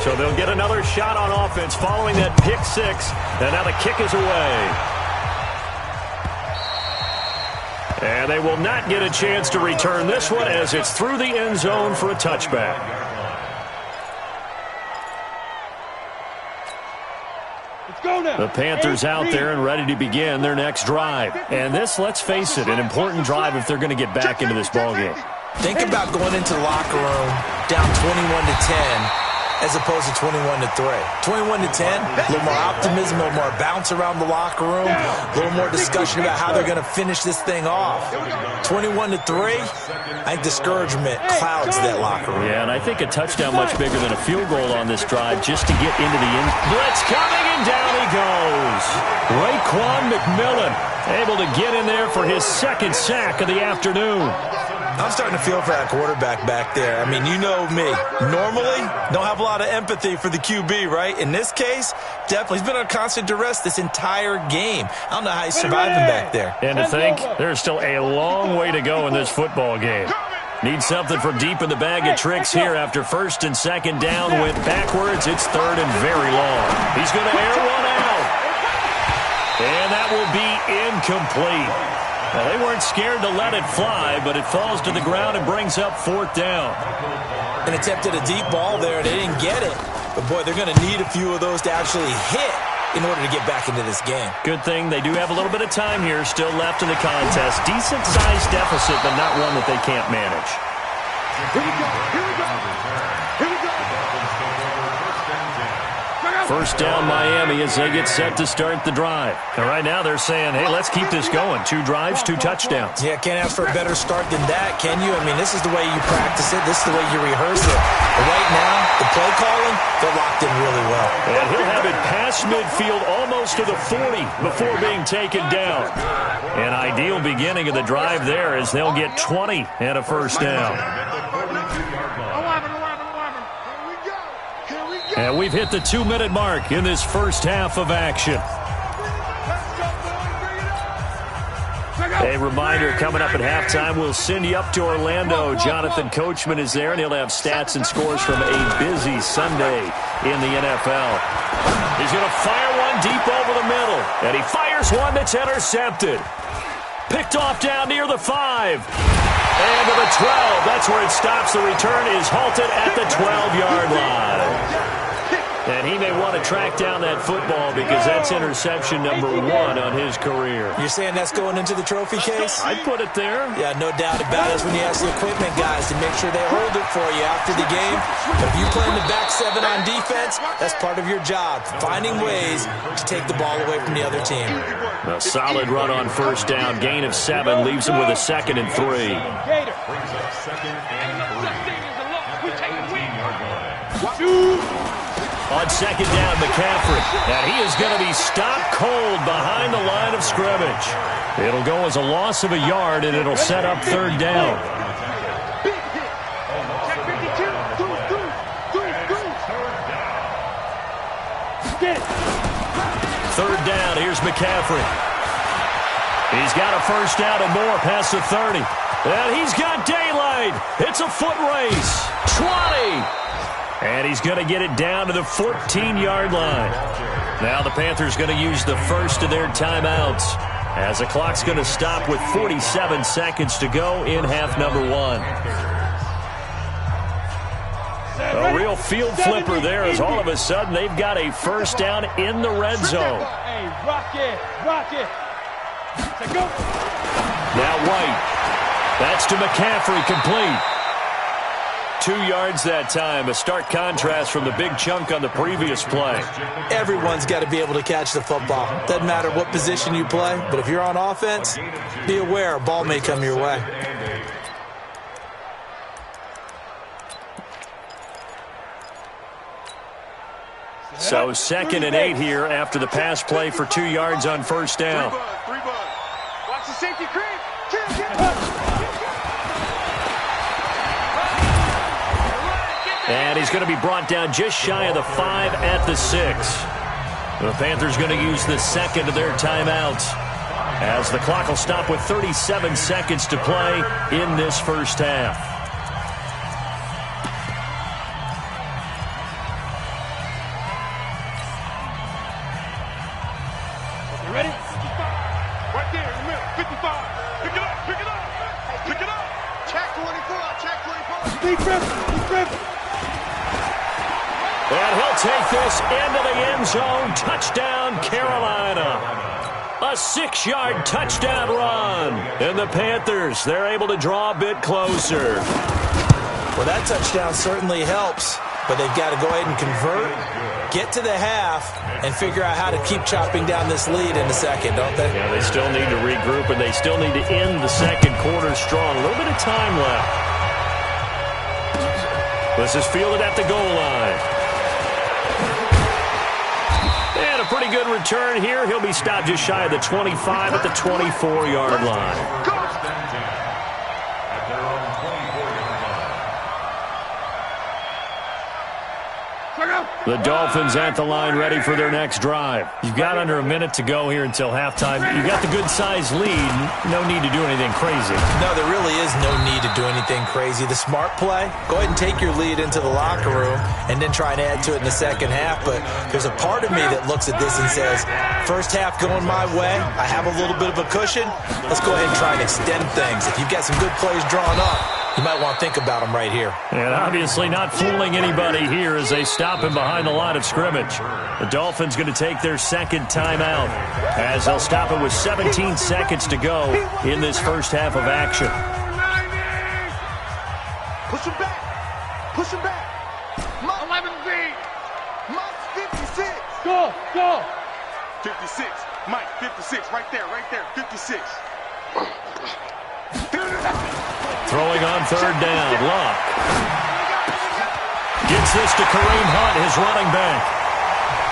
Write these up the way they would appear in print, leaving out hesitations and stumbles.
So they'll get another shot on offense following that pick six. And now the kick is away. And they will not get a chance to return this one as it's through the end zone for a touchback. The Panthers out there and ready to begin their next drive. And this, let's face it, an important drive if they're going to get back into this ballgame. Think about going into the locker room down 21-10 as opposed to 21-3. 21-10, a little more optimism, a little more bounce around the locker room, a little more discussion about how they're going to finish this thing off. 21-3, I think discouragement clouds that locker room. Yeah, and I think a touchdown much bigger than a field goal on this drive just to get into the end. Blitz coming, and down he goes. Raekwon McMillan able to get in there for his second sack of the afternoon. I'm starting to feel for that quarterback back there. I mean, you know me. Normally, don't have a lot of empathy for the QB, right? In this case, definitely. He's been under constant duress this entire game. I don't know how he's surviving back there. And to think, there's still a long way to go in this football game. Need something from deep in the bag of tricks here after first and second down. Went backwards. It's third and very long. He's going to air one out. And that will be incomplete. Well, they weren't scared to let it fly, but it falls to the ground and brings up fourth down. An attempt at a deep ball there. They didn't get it. But, boy, they're going to need a few of those to actually hit in order to get back into this game. Good thing they do have a little bit of time here still left in the contest. Decent-sized deficit, but not one that they can't manage. Here we go. Here we go. Here we go. First down Miami as they get set to start the drive. And right now they're saying, hey, let's keep this going. 2 drives, 2 touchdowns. Yeah, can't ask for a better start than that, can you? I mean, this is the way you practice it. This is the way you rehearse it. But right now, the play calling, they're locked in really well. And he'll have it past midfield almost to the 40 before being taken down. An ideal beginning of the drive there as they'll get 20 and a first down. And we've hit the 2-minute mark in this first half of action. A reminder, coming up at halftime, we'll send you up to Orlando. Jonathan Coachman is there, and he'll have stats and scores from a busy Sunday in the NFL. He's going to fire one deep over the middle, and he fires one that's intercepted. Picked off down near the 5. And to the 12. That's where it stops. The return is halted at the 12-yard line. And he may want to track down that football because that's interception number 1 on his career. You're saying that's going into the trophy case? I'd put it there. Yeah, no doubt about it. That's when you ask the equipment guys to make sure they hold it for you after the game. But if you play in the back 7 on defense, that's part of your job, finding ways to take the ball away from the other team. A solid run on first down. Gain of 7 leaves him with a 2nd and 3. On second down, McCaffrey. And he is going to be stopped cold behind the line of scrimmage. It'll go as a loss of a yard, and it'll set up third down. Third down, here's McCaffrey. He's got a first down and more past the 30. And he's got daylight. It's a foot race. 20. And he's going to get it down to the 14-yard line. Now the Panthers going to use the first of their timeouts as the clock's going to stop with 47 seconds to go in half number 1. A real field flipper there as all of a sudden they've got a first down in the red zone. Rocket. Now White. That's to McCaffrey, complete. 2 yards that time, a stark contrast from the big chunk on the previous play. Everyone's got to be able to catch the football. Doesn't matter what position you play, but if you're on offense, be aware a ball may come your way. So 2nd and 8 here after the pass play for 2 yards on first down. Watch the safety creep. And he's going to be brought down just shy of the 5 at the 6. The Panthers going to use the second of their timeouts as the clock will stop with 37 seconds to play in this first half. And he'll take this into the end zone. Touchdown, Carolina. A 6-yard touchdown run. And the Panthers, they're able to draw a bit closer. Well, that touchdown certainly helps, but they've got to go ahead and convert, get to the half, and figure out how to keep chopping down this lead in the second, don't they? Yeah, they still need to regroup, and they still need to end the second quarter strong. A little bit of time left. This is fielded at the goal line. And a pretty good return here. He'll be stopped just shy of the 25 at the 24-yard line. The Dolphins at the line ready for their next drive. You've got under a minute to go here until halftime. You've got the good-sized lead. No need to do anything crazy. No, there really is no need to do anything crazy. The smart play, go ahead and take your lead into the locker room and then try and add to it in the second half. But there's a part of me that looks at this and says, first half going my way, I have a little bit of a cushion. Let's go ahead and try and extend things. If you've got some good plays drawn up, you might want to think about them right here. And obviously not fooling anybody here as they stop him behind the line of scrimmage. The Dolphins going to take their second timeout as they'll stop it with 17 seconds to go in this first half of action. Push him back. Push him back. 11 feet. Mike, 56. Go. 56. Mike, 56. Right there. 56. Throwing on third down, Luck. Gets this to Kareem Hunt, his running back.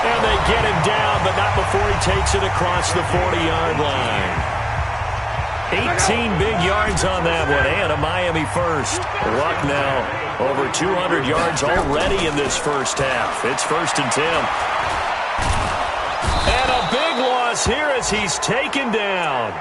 And they get him down, but not before he takes it across the 40-yard line. 18 big yards on that one, and a Miami first. Luck now over 200 yards already in this first half. It's 1st and 10. And a big loss here as he's taken down.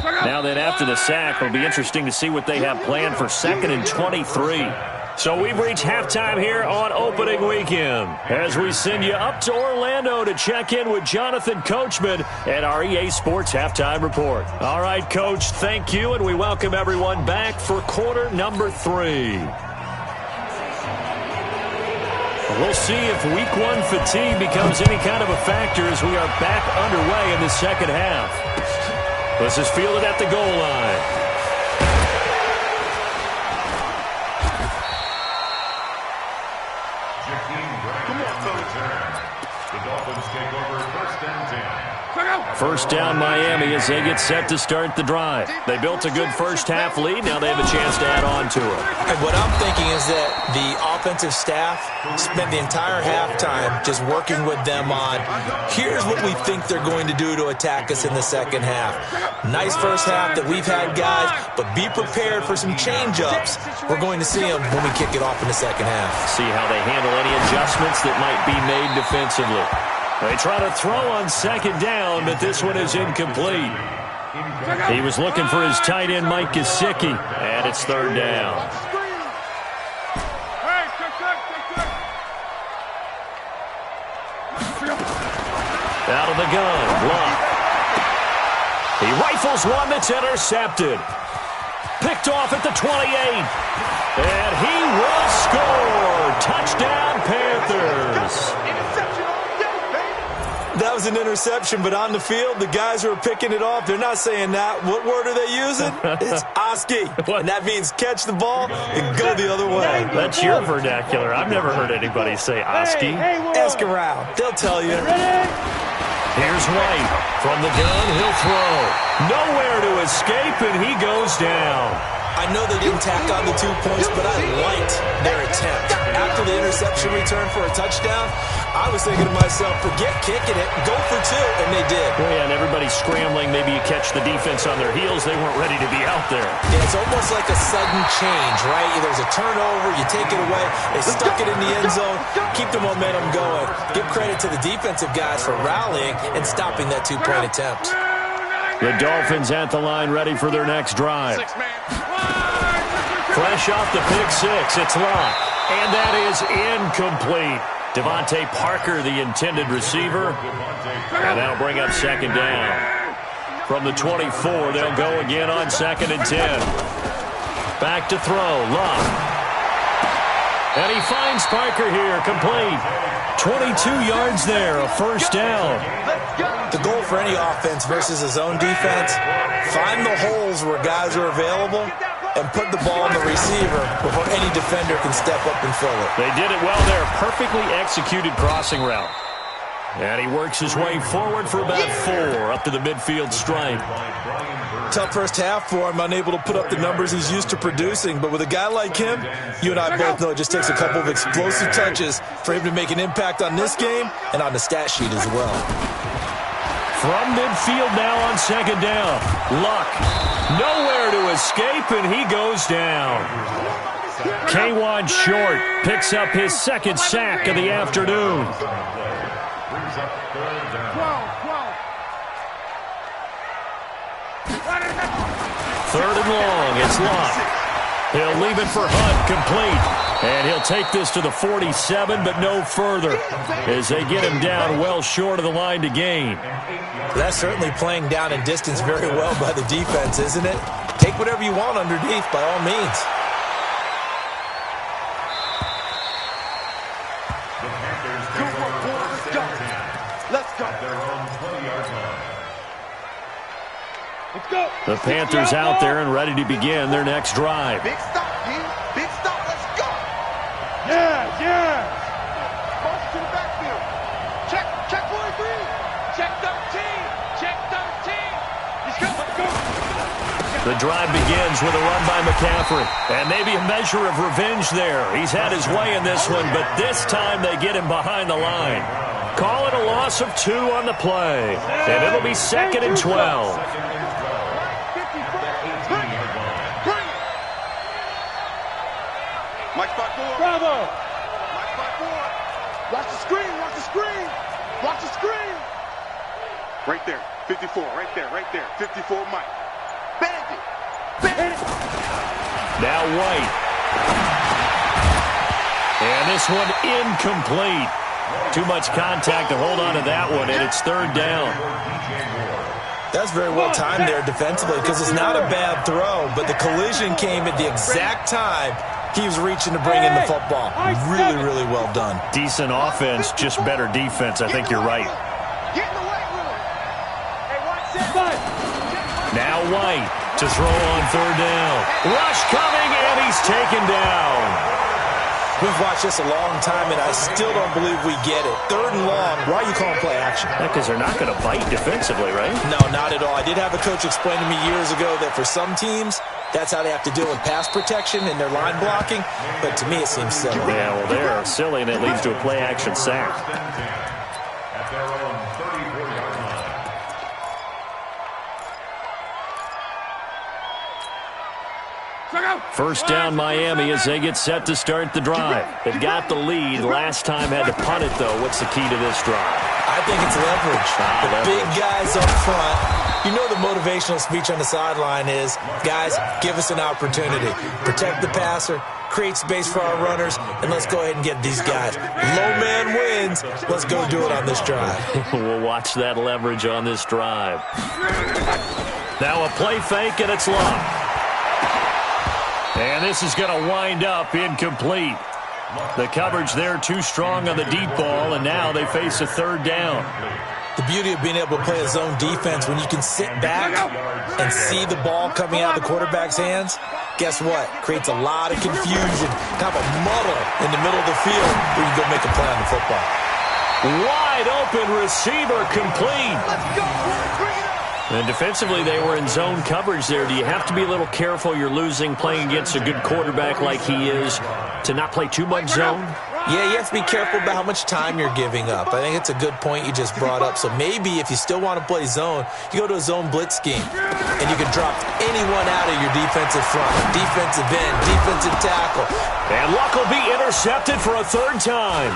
Now then, after the sack, it'll be interesting to see what they have planned for 2nd and 23. So we've reached halftime here on opening weekend as we send you up to Orlando to check in with Jonathan Coachman at our EA Sports Halftime Report. All right, Coach, thank you, and we welcome everyone back for quarter number 3. We'll see if week 1 fatigue becomes any kind of a factor as we are back underway in the second half. This is fielded at the goal line. The Dolphins take over 1st and 10. First down Miami as they get set to start the drive. They built a good first half lead. Now they have a chance to add on to it. And what I'm thinking is that the offensive staff spent the entire halftime just working with them on, here's what we think they're going to do to attack us in the second half. Nice first half that we've had, guys, but be prepared for some change-ups. We're going to see them when we kick it off in the second half. See how they handle any adjustments that might be made defensively. They try to throw on second down, but this one is incomplete. He was looking for his tight end, Mike Gesicki, and it's 3rd down. Out of the gun, Luck. He rifles one that's intercepted. Picked off at the 28. And he will score. Touchdown, Panthers. That was an interception, but on the field, the guys who are picking it off, they're not saying that. What word are they using? It's Oski. And that means catch the ball and go the other way. That's your vernacular. I've never heard anybody say Oski. Ask around. They'll tell you. Here's White. From the gun, he'll throw. Nowhere to escape, and he goes down. I know they didn't tack on the 2 points, but I liked their attempt. After the interception return for a touchdown, I was thinking to myself, forget kicking it, go for 2, and they did. Well, yeah, and everybody's scrambling. Maybe you catch the defense on their heels. They weren't ready to be out there. Yeah, it's almost like a sudden change, right? There's a turnover, you take it away, they stuck it in the end zone, keep the momentum going. Give credit to the defensive guys for rallying and stopping that 2-point attempt. The Dolphins at the line ready for their next drive. Fresh off the pick 6, it's Luck. And that is incomplete. Devontae Parker, the intended receiver. And that'll bring up second down. From the 24, they'll go again on 2nd and 10. Back to throw, Luck. And he finds Parker here, complete. 22 yards there, a first down. The goal for any offense versus a zone defense, find the holes where guys are available and put the ball on the receiver before any defender can step up and fill it. They did it well there. Perfectly executed crossing route. And he works his way forward for about 4 up to the midfield stripe. Tough first half for him, unable to put up the numbers he's used to producing. But with a guy like him, you and I both know it just takes a couple of explosive touches for him to make an impact on this game and on the stat sheet as well. From midfield now on 2nd down. Luck. Nowhere to escape, and he goes down. K'Wan Short picks up his 2nd sack of the afternoon. Third and long, it's Luck. He'll leave it for Hunt, complete. And he'll take this to the 47, but no further, as they get him down well short of the line to gain. That's certainly playing down and distance very well by the defense, isn't it? Take whatever you want underneath, by all means. Let's go. Let's go. The Panthers out there and ready to begin their next drive. Big stop, D. Big stop. Let's go. Yeah. March to the backfield. Check 43. Check 13. Check 13. Let's go. The drive begins with a run by McCaffrey. And maybe a measure of revenge there. He's had his way in this one, but this time they get him behind the line. Call it a loss of 2 on the play. And it'll be 2nd and 12. Mike spot 4. Bravo. Mike spot 4. Watch the screen. Watch the screen. Right there. 54. Right there. 54 Mike. Bandit. Now White. And this one incomplete. Too much contact to hold on to that one, and it's 3rd down. That's very well timed there defensively because it's not a bad throw, but the collision came at the exact time he was reaching to bring in the football. Really, really well done. Decent offense, just better defense. I think you're right. Get in the way with him. Now White to throw on 3rd down. Rush coming, and he's taken down. We've watched this a long time, and I still don't believe we get it. 3rd and long, why are you calling play action? Because they're not going to bite defensively, right? No, not at all. I did have a coach explain to me years ago that for some teams, that's how they have to deal with pass protection and their line blocking, but to me it seems silly. Yeah, well, they're silly, and it leads to a play action sack. At their own 34-yard line. First down Miami as they get set to start the drive. They've got the lead. Last time had to punt it, though. What's the key to this drive? I think it's leverage. Big guys up front. You know the motivational speech on the sideline is, guys, give us an opportunity. Protect the passer, create space for our runners, and let's go ahead and get these guys. Low man wins. Let's go do it on this drive. We'll watch that leverage on this drive. Now a play fake, and it's Luck. And this is going to wind up incomplete. The coverage there too strong on the deep ball, and now they face a 3rd down. The beauty of being able to play a zone defense when you can sit back and see the ball coming out of the quarterback's hands, guess what? Creates a lot of confusion, kind of a muddle in the middle of the field where you can go make a play on the football. Wide open receiver complete. And defensively, they were in zone coverage there. Do you have to be a little careful? You're losing playing against a good quarterback like he is to not play too much zone? Yeah, you have to be careful about how much time you're giving up. I think it's a good point you just brought up. So maybe if you still want to play zone, you go to a zone blitz scheme, and you can drop anyone out of your defensive front, defensive end, defensive tackle. And Luck will be intercepted for a 3rd time.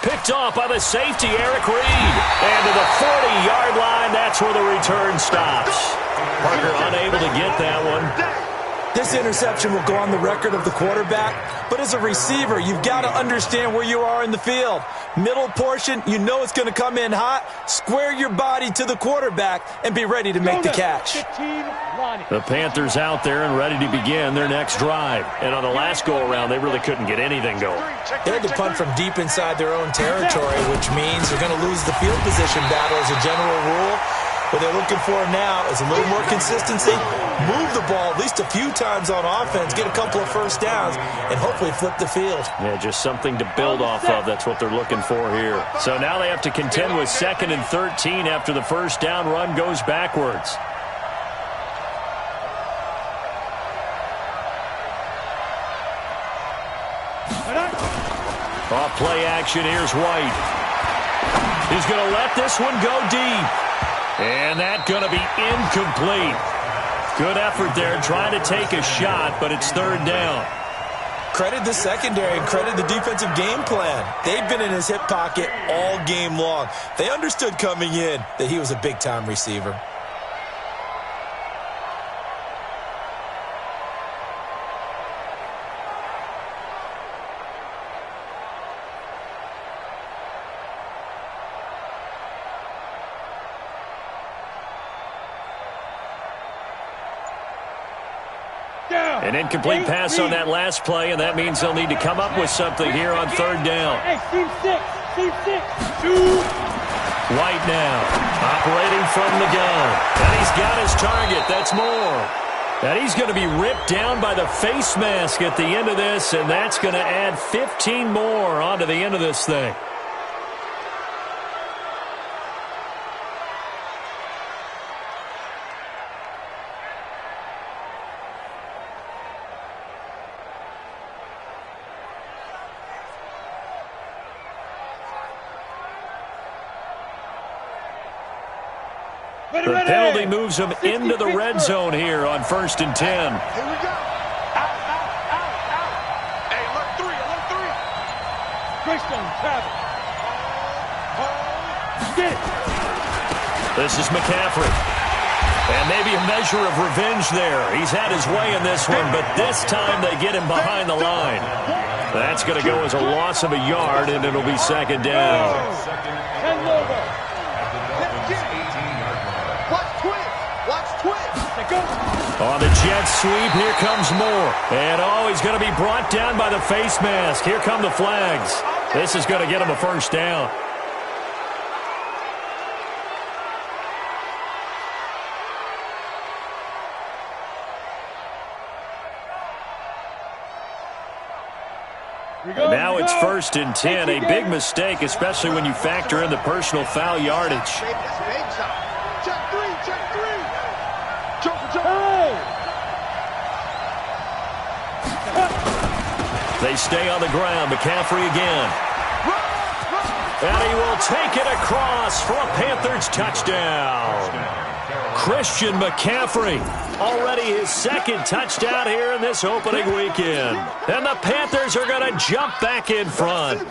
Picked off by the safety, Eric Reed. And to the 40-yard line, that's where the return stops. Parker unable to get that one. This interception will go on the record of the quarterback, but as a receiver, you've got to understand where you are in the field. Middle portion, you know it's going to come in hot. Square your body to the quarterback and be ready to make the catch. The Panthers out there and ready to begin their next drive. And on the last go-around, they really couldn't get anything going. They had to punt from deep inside their own territory, which means they're going to lose the field position battle as a general rule. What they're looking for now is a little more consistency, move the ball at least a few times on offense, get a couple of first downs, and hopefully flip the field. Yeah, just something to build off of. That's what they're looking for here. So now they have to contend with 2nd and 13 after the first down run goes backwards. Off play action, here's White. He's going to let this one go deep. And that's going to be incomplete. Good effort there trying to take a shot, but it's 3rd down. Credit the secondary and credit the defensive game plan. They've been in his hip pocket all game long. They understood coming in that he was a big-time receiver. An incomplete pass on that last play, and that means they'll need to come up with something here on 3rd down. Team 6. White now, operating from the gun. And he's got his target. That's more. And he's going to be ripped down by the face mask at the end of this, and that's going to add 15 more onto the end of this thing. The penalty moves him into the red zone here on 1st and 10. Here we go. Out. Hey, alert 3. Christian, Travis. Get it. This is McCaffrey. And maybe a measure of revenge there. He's had his way in this one, but this time they get him behind the line. That's going to go as a loss of a yard, and it'll be 2nd down. 10 logo. On the jet sweep, here comes Moore. And he's going to be brought down by the face mask. Here come the flags. This is going to get him a 1st down. And now it's 1st and 10. A big mistake, especially when you factor in the personal foul yardage. Check 3. They stay on the ground. McCaffrey again. And he will take it across for a Panthers touchdown. Christian McCaffrey, already his 2nd touchdown here in this opening weekend. And the Panthers are going to jump back in front.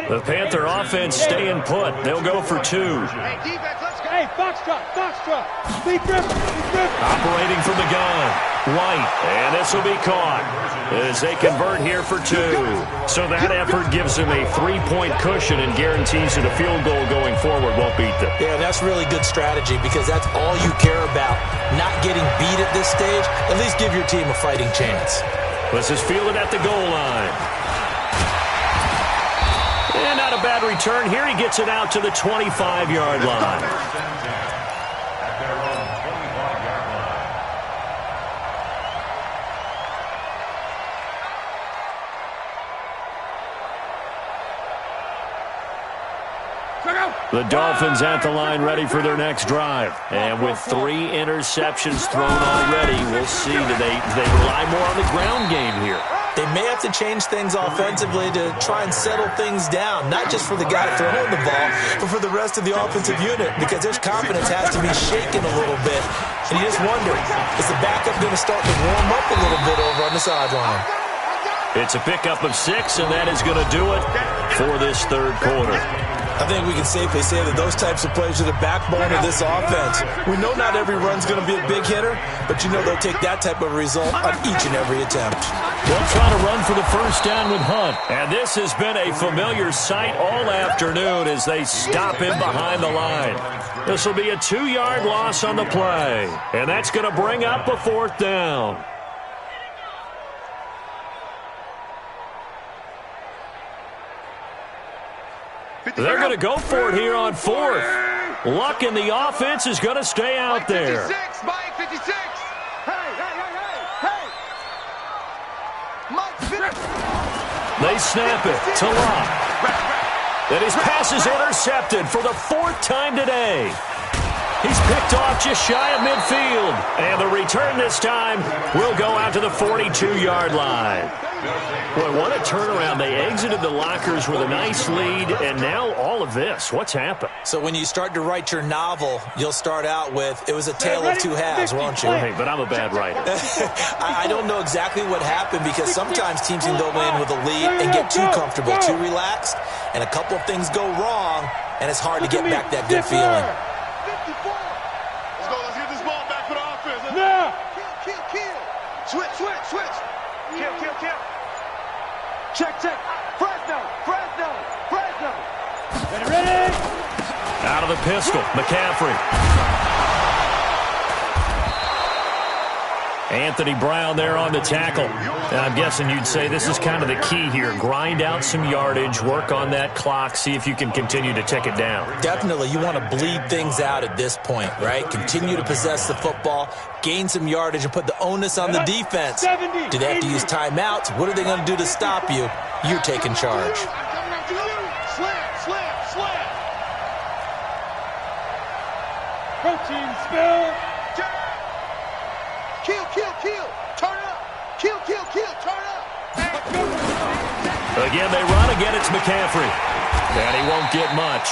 The Panther offense staying put. They'll go for 2. Hey, defense, let's go. Hey, Foxtrot. Speed grip. Operating from the gun. White. And this will be caught as they convert here for 2. So that effort gives them a 3-point cushion and guarantees that a field goal going forward won't beat them. Yeah, that's really good strategy because that's all you care about. Not getting beat at this stage. At least give your team a fighting chance. This is fielded at the goal line. And not a bad return. Here he gets it out to the 25-yard line. The Dolphins at the line ready for their next drive. And with 3 interceptions thrown already, we'll see. Do they rely more on the ground game here? They may have to change things offensively to try and settle things down, not just for the guy throwing the ball, but for the rest of the offensive unit, because their confidence has to be shaken a little bit. And you just wonder, is the backup going to start to warm up a little bit over on the sideline? It's a pickup of 6, and that is going to do it for this third quarter. I think we can safely say that those types of plays are the backbone of this offense. We know not every run's going to be a big hitter, but you know they'll take that type of result on each and every attempt. They'll try to run for the first down with Hunt. And this has been a familiar sight all afternoon as they stop him behind the line. This will be a 2-yard loss on the play, and that's going to bring up a 4th down. They're going to go for it here on 4th. Luck in the offense is going to stay out there. Mike 56. Hey. Mike 56. They snap it to Luck. And his pass is intercepted for the 4th time today. He's picked off just shy of midfield. And the return this time will go out to the 42-yard line. Boy, what a turnaround. They exited the lockers with a nice lead, and now all of this. What's happened? So when you start to write your novel, you'll start out with, it was a tale of 2 halves, won't you? Hey, but I'm a bad writer. I don't know exactly what happened, because sometimes teams can go in with a lead and get too comfortable, too relaxed, and a couple of things go wrong, and it's hard to get back that good feeling. 54. Let's get this ball back for the offense. Yeah. Kill. Switch. Kill. Check. Fresno. Ready. Out of the pistol, McCaffrey. Anthony Brown there on the tackle. And I'm guessing you'd say this is kind of the key here. Grind out some yardage, work on that clock, see if you can continue to tick it down. Definitely. You want to bleed things out at this point, right? Continue to possess the football, gain some yardage, and put the onus on the defense. Do they have to use timeouts? What are they going to do to stop you? You're taking charge. Slam. Protein spill. Kill. Turn up. Kill. Turn up. Again, they run. Again, it's McCaffrey. And he won't get much.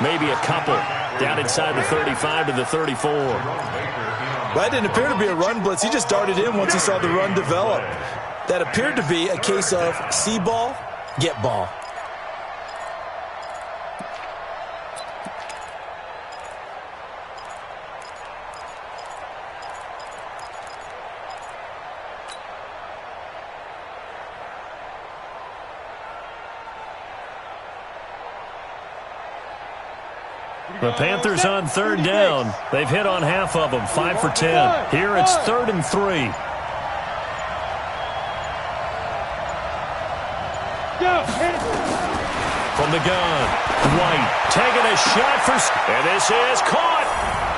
Maybe a couple. Down inside the 35 to the 34. That didn't appear to be a run blitz. He just darted in once he saw the run develop. That appeared to be a case of see ball, get ball. The Panthers on 3rd down. They've hit on half of them, 5 for 10. Here it's 3rd and 3. From the gun, White taking a shot for, and this is caught.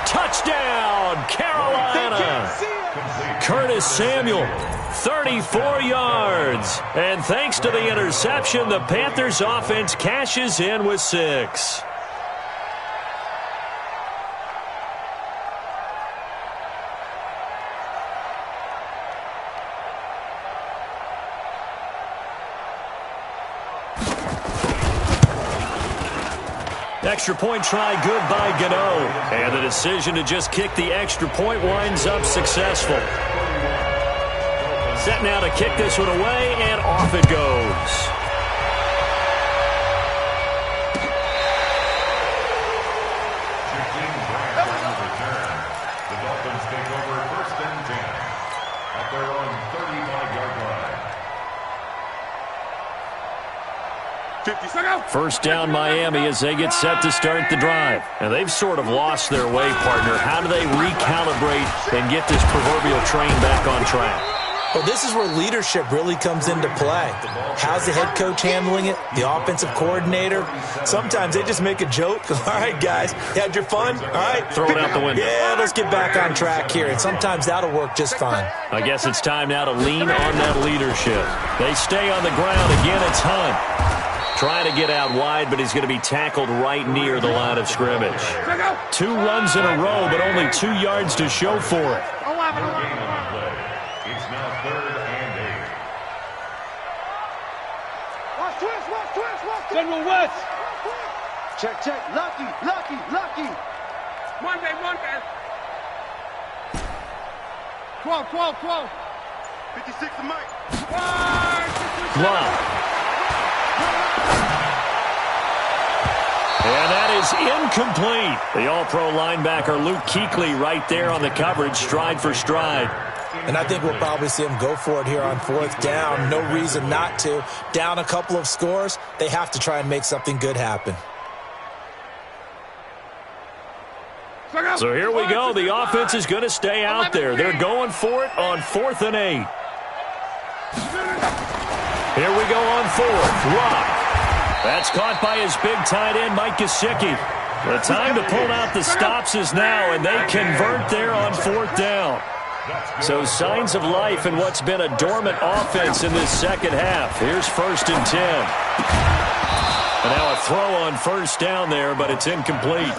Touchdown, Carolina. Curtis Samuel, 34 yards. And thanks to the interception, the Panthers offense cashes in with 6. Extra point try good by Gano. And the decision to just kick the extra point winds up successful. Set now to kick this one away, and off it goes. The Dolphins take over 1st and 10 at their own 35-yard line. 50 seconds. First down Miami as they get set to start the drive. And they've sort of lost their way, partner. How do they recalibrate and get this proverbial train back on track? Well, this is where leadership really comes into play. How's the head coach handling it? The offensive coordinator? Sometimes they just make a joke. All right, guys, you had your fun? All right. Throw it out the window. Yeah, let's get back on track here. And sometimes that'll work just fine. I guess it's time now to lean on that leadership. They stay on the ground. Again, it's Hunt. Trying to get out wide, but he's going to be tackled right near the line of scrimmage. 2 runs in a row, but only 2 yards to show for it. It's now 3rd and 8. Edwin West. Check, check. Lucky. Monday. 12. 56 to Mike. Wow. And that is incomplete. The All-Pro linebacker Luke Kuechly right there on the coverage, stride for stride. And I think we'll probably see him go for it here on 4th down. No reason not to. Down a couple of scores, they have to try and make something good happen. So here we go. The offense is going to stay out there. They're going for it on 4th and 8. Here we go on 4th. Lock. That's caught by his big tight end, Mike Gesicki. The time to pull out the stops is now, and they convert there on 4th down. So signs of life in what's been a dormant offense in this second half. Here's 1st and 10. And now a throw on 1st down there, but it's incomplete.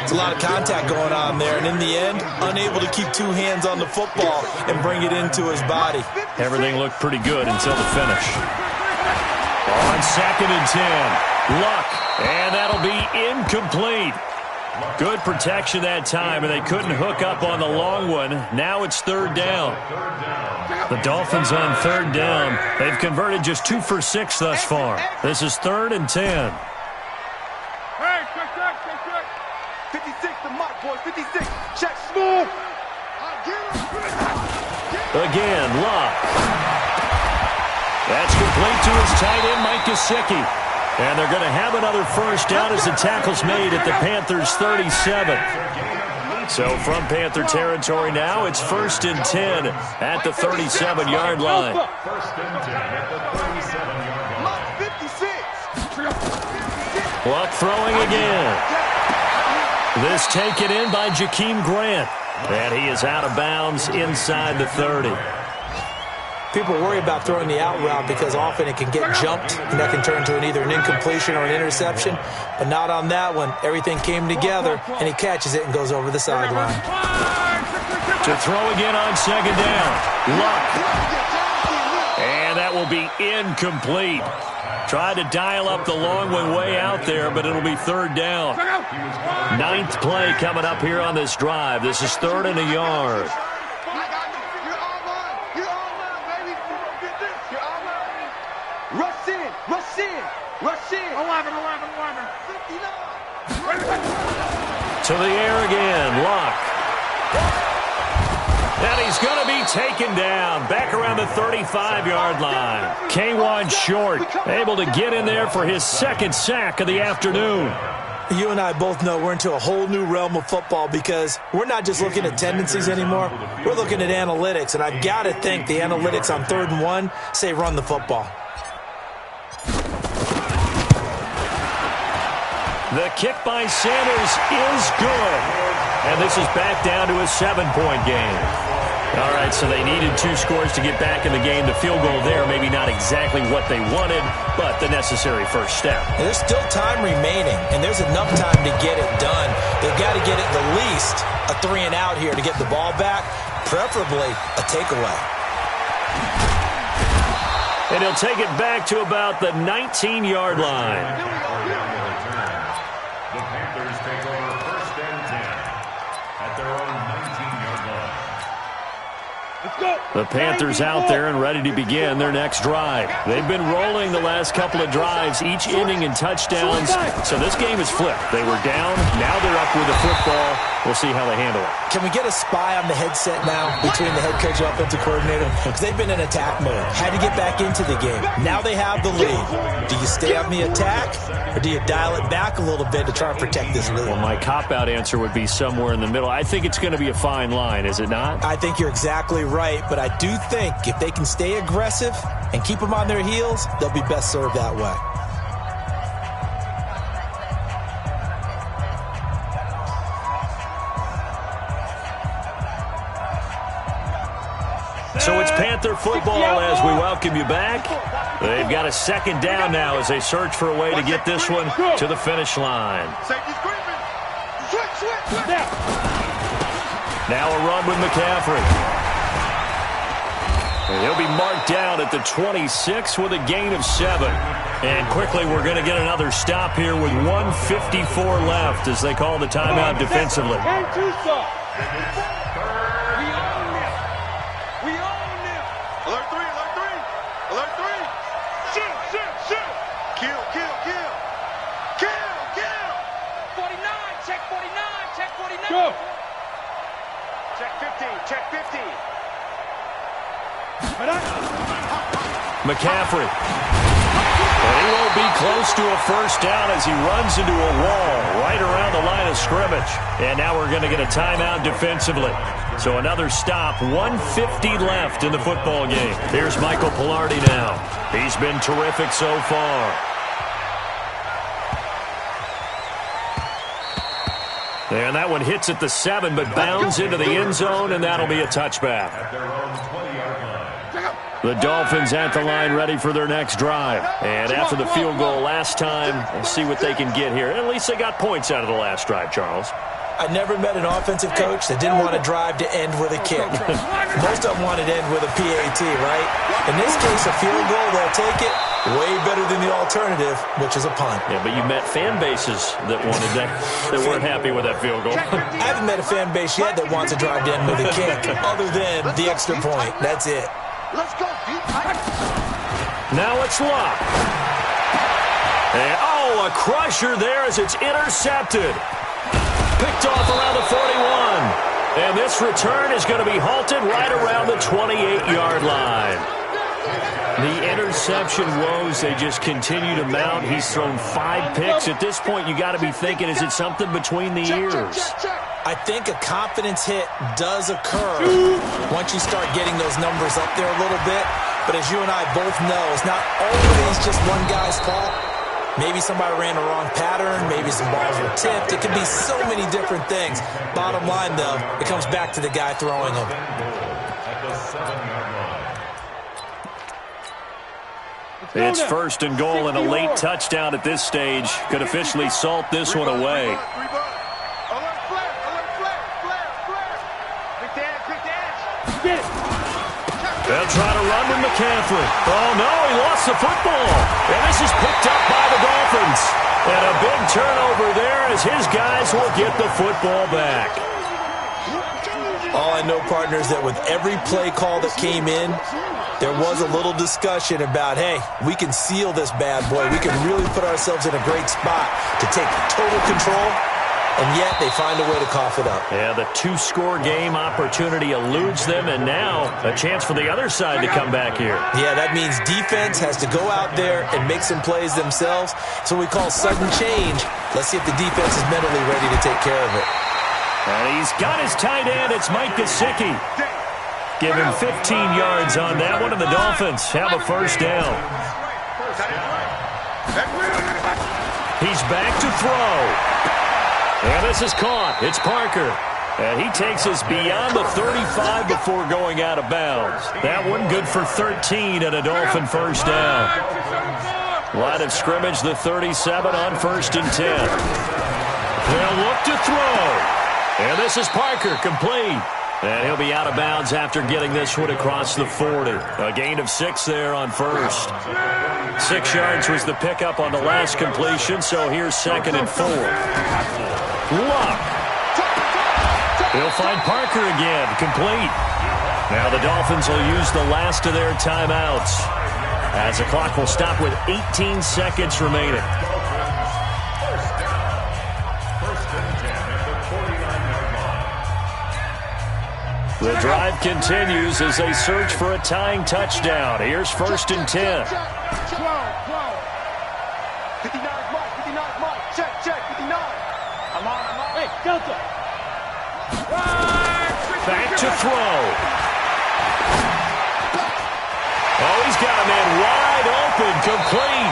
It's a lot of contact going on there, and in the end, unable to keep 2 hands on the football and bring it into his body. Everything looked pretty good until the finish. On 2nd and 10, Luck, and that'll be incomplete. Good protection that time, and they couldn't hook up on the long one. Now it's 3rd down. The Dolphins on 3rd down. They've converted just 2 for 6 thus far. This is 3rd and 10. Hey, check. 56 to Mike, boys. 56. Check, smooth. Again, Luck. That's complete to his tight end, Mike Gesicki. And they're going to have another 1st down as the tackle's made at the Panthers' 37. So from Panther territory now, it's 1st and 10 at the 37-yard line. 1st and 10 at the 37-yard line. Luck throwing again. This taken in by Jakeem Grant. And he is out of bounds inside the 30. People worry about throwing the out route because often it can get jumped, and that can turn to either an incompletion or an interception. But not on that one. Everything came together, and he catches it and goes over the sideline. To throw again on 2nd down. Luck. And that will be incomplete. Tried to dial up the long one way out there, but it'll be 3rd down. 9th play coming up here on this drive. This is 3rd and a yard. Rush in. 11. 59. To the air again. Luck. And he's going to be taken down back around the 35-yard line. K'Wan Short able to get in there for his 2nd sack of the afternoon. You and I both know we're into a whole new realm of football because we're not just looking at tendencies anymore. We're looking at analytics, and I've got to think the analytics on 3rd and 1 say run the football. The kick by Sanders is good. And this is back down to a 7-point game. All right, so they needed 2 scores to get back in the game. The field goal there, maybe not exactly what they wanted, but the necessary first step. And there's still time remaining, and there's enough time to get it done. They've got to get at the least a 3 and out here to get the ball back, preferably a takeaway. And he'll take it back to about the 19-yard line. The Panthers take over 1st and 10 at their own 19-yard line. Let's go. The Panthers out there and ready to begin their next drive. They've been rolling the last couple of drives, each ending in touchdowns. So this game is flipped. They were down. Now they're up with the football. We'll see how they handle it. Can we get a spy on the headset now between the head coach and offensive coordinator? Because they've been in attack mode. Had to get back into the game. Now they have the lead. Do you stay on the attack, or do you dial it back a little bit to try and protect this lead? Well, my cop-out answer would be somewhere in the middle. I think it's going to be a fine line, is it not? I think you're exactly right, but I do think if they can stay aggressive and keep them on their heels, they'll be best served that way. So it's Panther football as we welcome you back. They've got a 2nd down now as they search for a way to get this one to the finish line. Now a run with McCaffrey. And he'll be marked down at the 26 with a gain of 7. And quickly, we're going to get another stop here with 1:54 left as they call the timeout defensively. Game 2, sir. We own this. We own this. Alert 3, alert 3. Alert 3. Shoot, shoot, shoot. Kill, kill, kill. Kill, kill. 49, check 49, check 49. Go. Check 50, check 50. McCaffrey. And he won't be close to a first down as he runs into a wall right around the line of scrimmage. And now we're going to get a timeout defensively. So another stop, 1:50 left in the football game. Here's Michael Pilardi now. He's been terrific so far. And that one hits at the 7, but bounds into the end zone, and that'll be a touchback. The Dolphins at the line ready for their next drive. And after the field goal last time, we'll see what they can get here. At least they got points out of the last drive, Charles. I never met an offensive coach that didn't want a drive to end with a kick. Most of them wanted to end with a PAT, right? In this case, a field goal, they'll take it. Way better than the alternative, which is a punt. Yeah, but you met fan bases that wanted that weren't happy with that field goal. I haven't met a fan base yet that wants a drive to end with a kick, other than the extra point. That's it. Let's go, deep. Now it's Luck. And, a crusher there as it's intercepted. Picked off around the 41. And this return is going to be halted right around the 28-yard line. The interception woes, they just continue to mount. He's thrown 5 picks. At this point, you got to be thinking, is it something between the ears? I think a confidence hit does occur once you start getting those numbers up there a little bit. But as you and I both know, it's not always just one guy's fault. Maybe somebody ran a wrong pattern. Maybe some balls were tipped. It could be so many different things. Bottom line, though, it comes back to the guy throwing them. It's first and goal, and a late touchdown at this stage could officially salt this one away. They'll try to run with McCaffrey. Oh, no, he lost the football. And this is picked up by the Dolphins. And a big turnover there as his guys will get the football back. All I know, partners, that with every play call that came in, there was a little discussion about, hey, we can seal this bad boy. We can really put ourselves in a great spot to take total control, and yet they find a way to cough it up. Yeah, the 2-score game opportunity eludes them, and now a chance for the other side to come back here. Yeah, that means defense has to go out there and make some plays themselves. So we call sudden change. Let's see if the defense is mentally ready to take care of it. And he's got his tight end. It's Mike Gesicki. Give him 15 yards on that one, and the Dolphins have a first down. He's back to throw. And this is caught. It's Parker. And he takes us beyond the 35 before going out of bounds. That one good for 13 and a Dolphin first down. Line of scrimmage, the 37 on first and 10. They'll look to throw. And this is Parker, complete. And he'll be out of bounds after getting this one across the 40. A gain of 6 there on first. 6 yards was the pickup on the last completion, so here's second and 4. Luck. He'll find Parker again, complete. Now the Dolphins will use the last of their timeouts as the clock will stop with 18 seconds remaining. The drive continues as they search for a tying touchdown. Here's first and 10. 59 Mike, 59 Mike. Check, 59. I'm on. Hey, Delta. Back to throw. Oh, he's got a man wide open, complete.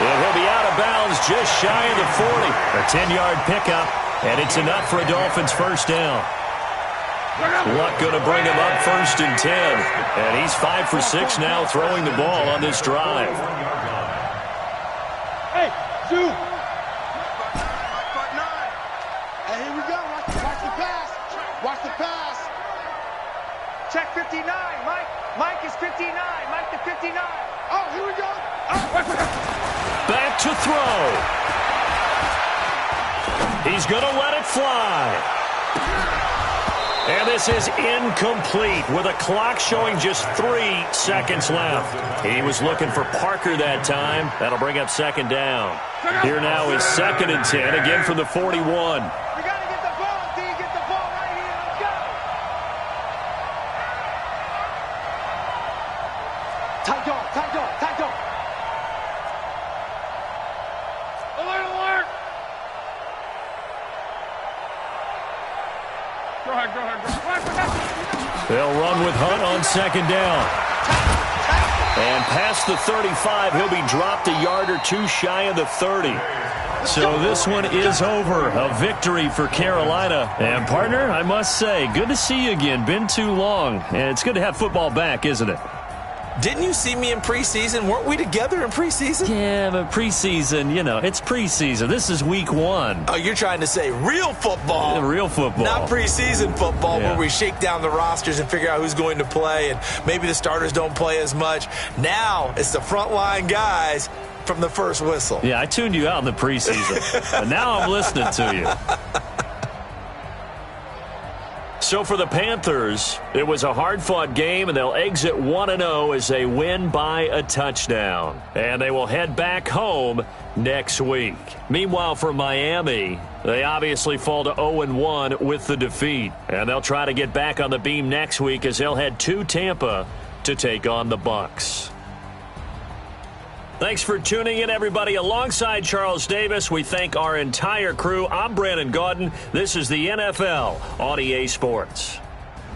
And he'll be out of bounds just shy of the 40. A 10-yard pickup, and it's enough for a Dolphins first down. Luck going to bring him up first and 10. And he's 5 for 6 now throwing the ball on this drive. Hey, shoot. Hey, here we go. Watch the pass. Watch the pass. Check 59. Mike is 59. Mike to 59. Oh, here we go. Back to throw. He's going to let it fly. And this is incomplete with a clock showing just 3 seconds left. He was looking for Parker that time. That'll bring up second down. Here now is 2nd and 10, again from the 41. We got to get the ball, D. Get the ball right here. Let's go. Tight dog, tight dog, tight dog. Alert, alert. Go ahead, go ahead, go ahead. They'll run with Hunt on 2nd down. And past the 35, he'll be dropped a yard or 2 shy of the 30. So this one is over. A victory for Carolina. And, partner, I must say, good to see you again. Been too long. And it's good to have football back, isn't it? Didn't you see me in preseason? Weren't we together in preseason? Yeah, but preseason, you know, it's preseason. This is week 1. Oh, you're trying to say real football. Real football. Not preseason football, Yeah. where we shake down the rosters and figure out who's going to play, and maybe the starters don't play as much. Now it's the frontline guys from the first whistle. Yeah, I tuned you out in the preseason. But now I'm listening to you. So for the Panthers, it was a hard-fought game, and they'll exit 1-0 as they win by a touchdown. And they will head back home next week. Meanwhile, for Miami, they obviously fall to 0-1 with the defeat. And they'll try to get back on the beam next week as they'll head to Tampa to take on the Bucs. Thanks for tuning in, everybody. Alongside Charles Davis, we thank our entire crew. I'm Brandon Gaudin. This is the NFL on EA Sports.